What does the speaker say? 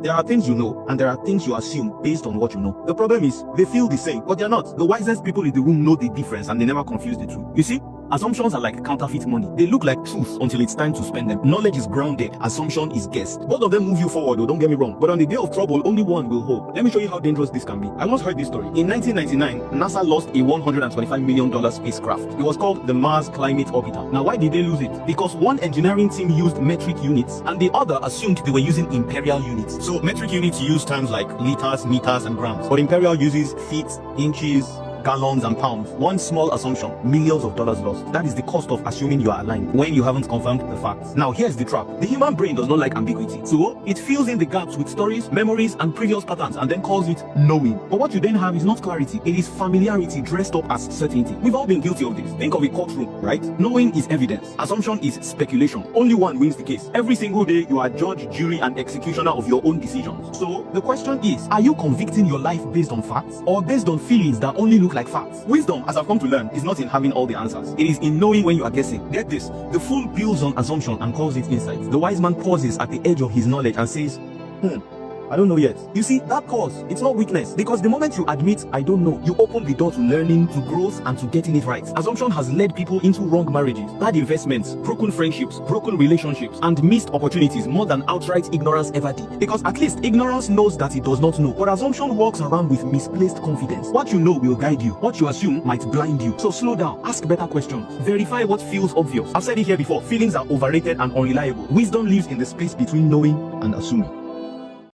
There are things you know, and there are things you assume based on what you know. The problem is, they feel the same, but they're not. The wisest people in the room know the difference, and they never confuse the two. You see, assumptions are like counterfeit money. They look like truth until it's time to spend them. Knowledge is grounded, assumption is guessed. Both of them move you forward, though, don't get me wrong. But on the day of trouble, only one will hold. Let me show you how dangerous this can be. I once heard this story. In 1999, NASA lost a $125 million spacecraft. It was called the Mars Climate Orbiter. Now, why did they lose it? Because one engineering team used metric units, and the other assumed they were using imperial units. So metric units use terms like liters, meters, and grams. But imperial uses feet, inches, gallons, and pounds. One small assumption, millions of dollars lost. That is the cost of assuming you are aligned when you haven't confirmed the facts. Now here's the trap. The human brain does not like ambiguity. So it fills in the gaps with stories, memories, and previous patterns, and then calls it knowing. But what you then have is not clarity. It is familiarity dressed up as certainty. We've all been guilty of this. Think of a courtroom, right? Knowing is evidence. Assumption is speculation. Only one wins the case. Every single day you are judge, jury, and executioner of your own decisions. So the question is, are you convicting your life based on facts or based on feelings that only look like facts? Wisdom, as I've come to learn, is not in having all the answers. It is in knowing when you are guessing. Get this, the fool builds on assumption and calls it insight. The wise man pauses at the edge of his knowledge and says, I don't know yet. You see, that pause, it's not weakness, because the moment you admit, I don't know, you open the door to learning, to growth, and to getting it right. Assumption has led people into wrong marriages, bad investments, broken friendships, broken relationships, and missed opportunities more than outright ignorance ever did. Because at least ignorance knows that it does not know, but assumption walks around with misplaced confidence. What you know will guide you. What you assume might blind you. So slow down, ask better questions, verify what feels obvious. I've said it here before, feelings are overrated and unreliable. Wisdom lives in the space between knowing and assuming.